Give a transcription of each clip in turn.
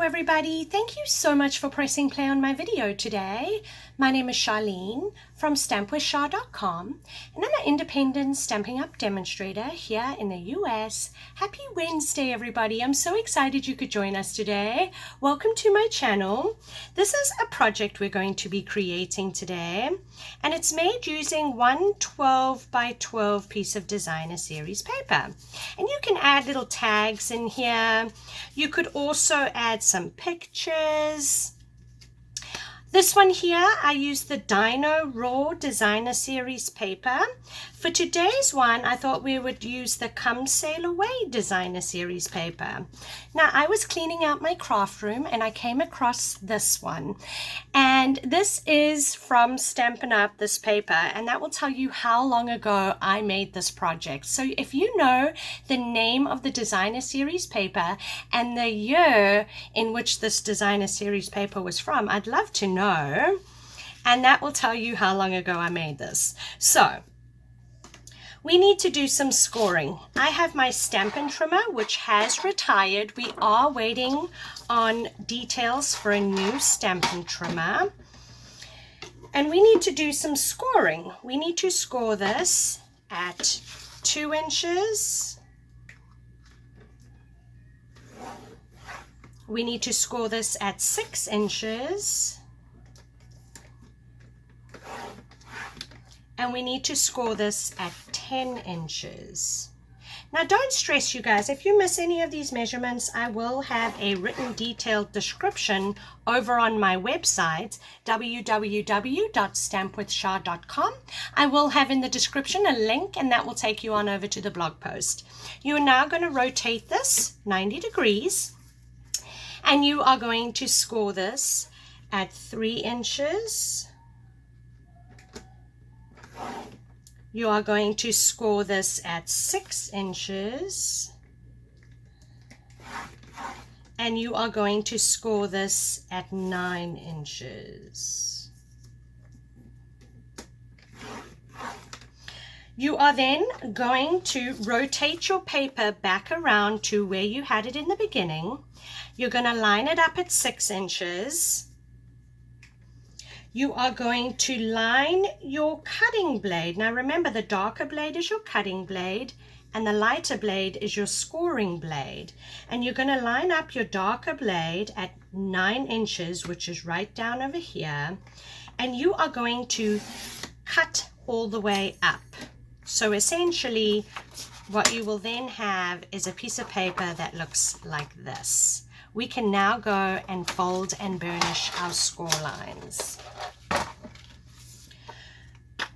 everybody, thank you so much for pressing play on my video today. My name is Sharleen from stampwithshar.com and I'm an independent Stampin' Up demonstrator here in the US. Happy Wednesday everybody, I'm so excited you could join us today. Welcome to my channel. This is a project we're going to be creating today and it's made using one 12 by 12 piece of designer series paper. And you can add little tags in here. You could also add some pictures. This one here, I used the Dinoroar designer series paper. For today's one, I thought we would use the Come Sail Away designer series paper. Now, I was cleaning out my craft room and I came across this one. And this is from Stampin' Up, this paper, and that will tell you how long ago I made this project. So if you know the name of the designer series paper and the year in which this designer series paper was from, I'd love to know. And that will tell you how long ago I made this. So we need to do some scoring. I have my Stampin' trimmer, which has retired. We are waiting on details for a new Stampin' trimmer. And we need to do some scoring. We need to score this at 2 inches. We need to score this at 6 inches. And we need to score this at 10 inches. Now don't stress you guys, if you miss any of these measurements, I will have a written detailed description over on my website, www.stampwithshar.com. I will have in the description a link and that will take you on over to the blog post. You are now going to rotate this 90 degrees and you are going to score this at 3 inches. You are going to score this at 6 inches. And you are going to score this at 9 inches. You are then going to rotate your paper back around to where you had it in the beginning. You're going to line it up at 6 inches. You are going to line your cutting blade. Now remember, the darker blade is your cutting blade and the lighter blade is your scoring blade. And you're going to line up your darker blade at 9 inches, which is right down over here. And you are going to cut all the way up. So essentially, what you will then have is a piece of paper that looks like this. We can now go and fold and burnish our score lines.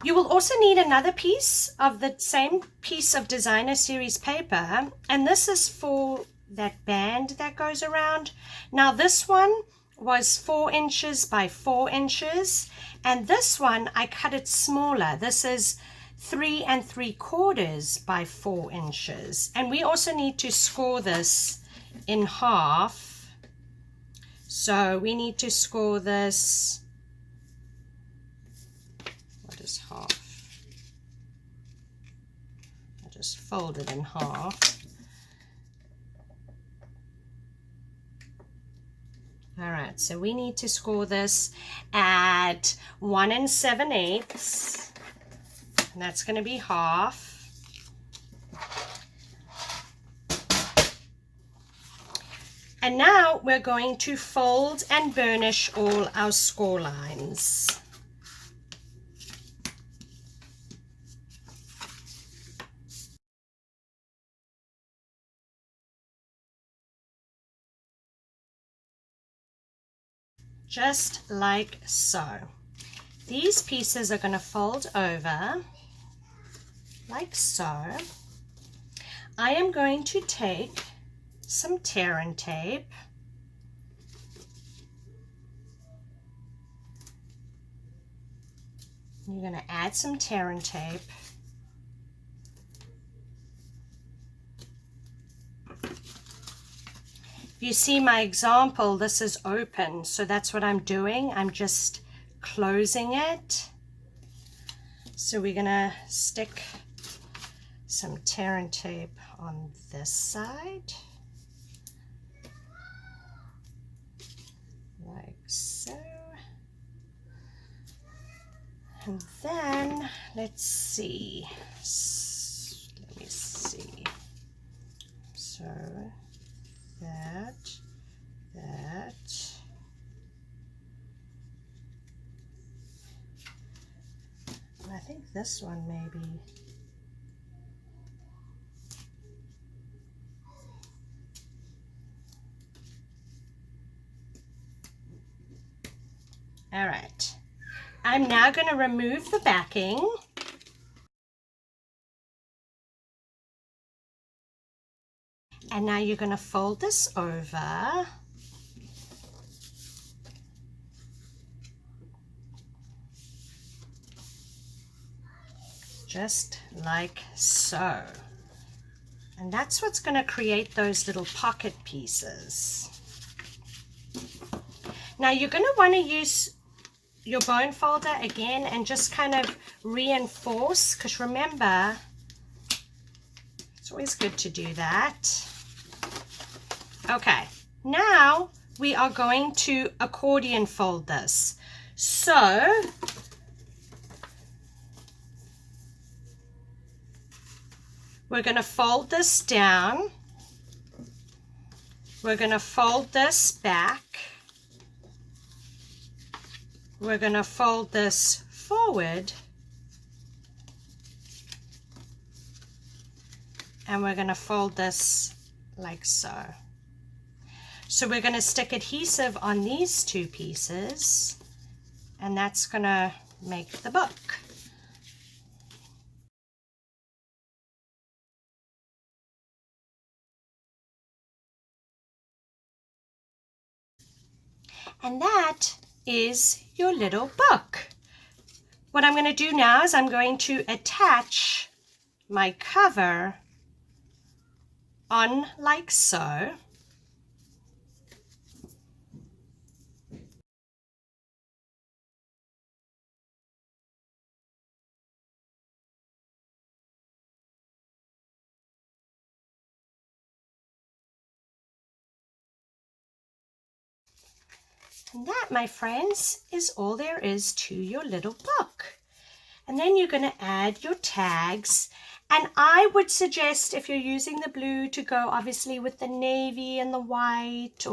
You will also need another piece of the same piece of designer series paper, and this is for that band that goes around. Now this one was 4 inches by 4 inches, and this one I cut it smaller. This is 3 3/4 by 4 inches, and we also need to score this in half. So we need to score this, what is half? I'll just fold it in half. All right, so we need to score this at 1 7/8, and that's going to be half. And now we're going to fold and burnish all our score lines. Just like so. These pieces are going to fold over like so. I am going to take some tear and tape. You're going to add some tear and tape. If you see my example, this is open, so that's what I'm doing. I'm just closing it. So we're going to stick some tear and tape on this side. like so. And then let's see. Let me see. So that. And I think this one maybe. All right. I'm now going to remove the backing. And now you're going to fold this over. Just like so. And that's what's going to create those little pocket pieces. Now you're going to want to use your bone folder again and just kind of reinforce, because remember, it's always good to do that. Okay, now we are going to accordion fold this. So we're going to fold this down. We're going to fold this back. We're going to fold this forward. And we're going to fold this like so. So we're going to stick adhesive on these two pieces, and that's going to make the book. And that is your little book. What I'm going to do now is I'm going to attach my cover on like so. And that, my friends, is all there is to your little book. And then you're going to add your tags. And I would suggest, if you're using the blue, to go obviously with the navy and the white,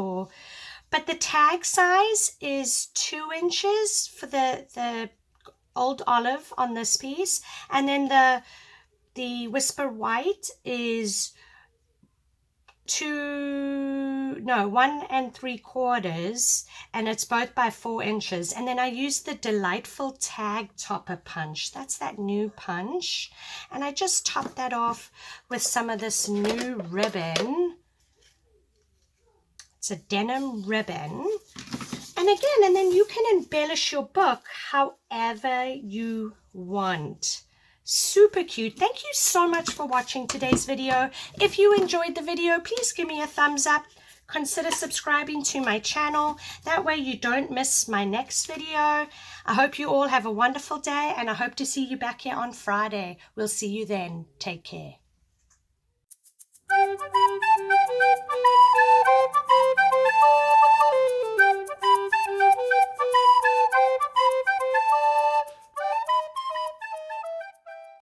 but the tag size is 2 inches for the old olive on this piece, and then the whisper white is 1 3/4, and it's both by 4 inches. And then I used the Delightful Tag Topper punch. That's that new punch. And I just topped that off with some of this new ribbon. It's a denim ribbon. And again, and then you can embellish your book however you want. Super cute. Thank you so much for watching today's video. If you enjoyed the video, please give me a thumbs up. Consider subscribing to my channel. That way you don't miss my next video. I hope you all have a wonderful day, and I hope to see you back here on Friday. We'll see you then. Take care.